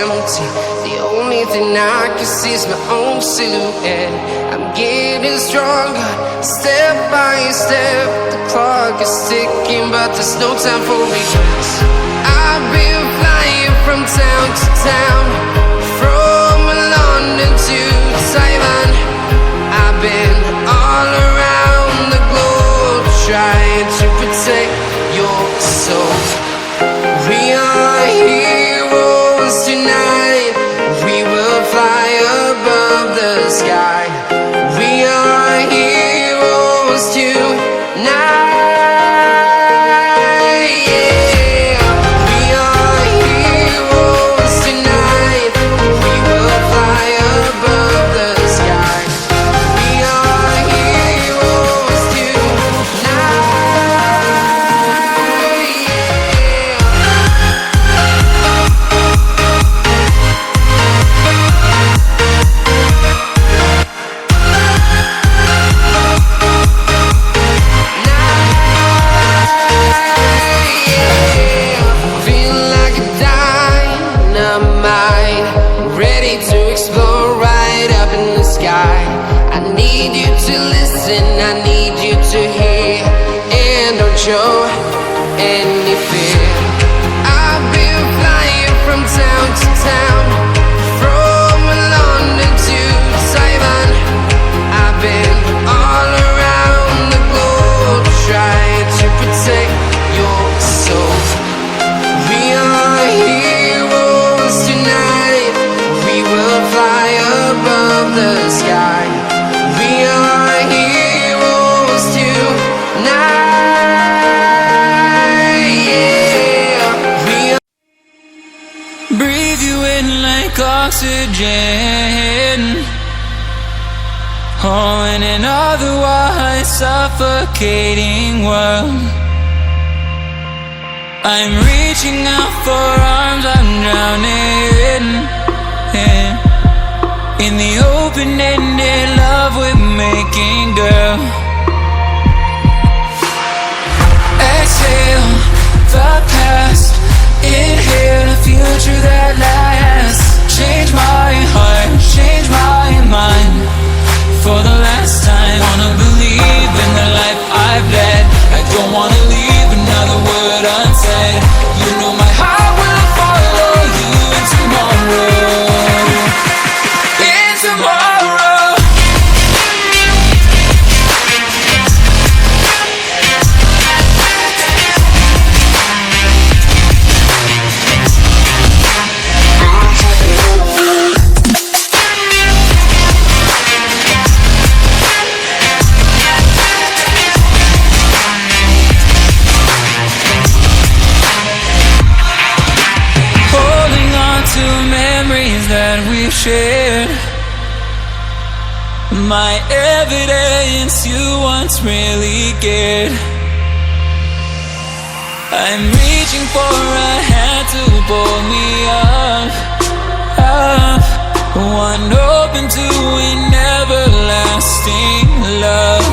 empty. The only thing I can see is my own silhouette. I'm getting stronger, step by step. The clock is ticking, but there's no time for regrets. I've been flying from town to town, from London to Taiwan. I've been all around the globe, trying to protect your soul. We are heroes tonight. We will fly above the sky. We are heroes tonight. Yeah. We are heroes tonight. We will fly above the sky. We are heroes tonight. I need you to listen, I need you to hear, and don't show any fear. I've been flying from town to town, from London to Taiwan. I've been all around the globe, trying to protect your soul. We are heroes tonight. We will fly above the sky. We are heroes tonight. Yeah. We are. Breathe you in like oxygen. Oh, in an otherwise suffocating world, I'm reaching out for arms, I'm drowning in the open-ended love we're making, girl. Exhale the past, inhale the future that lasts. Change my heart, change my mind. For the last time, wanna believe in the life I've led. I don't wanna leave another word unsaid. You know my heart will follow you in tomorrow. In tomorrow. That we've shared, my evidence you once really cared. I'm reaching for a hand to pull me up, up, one open to an everlasting love.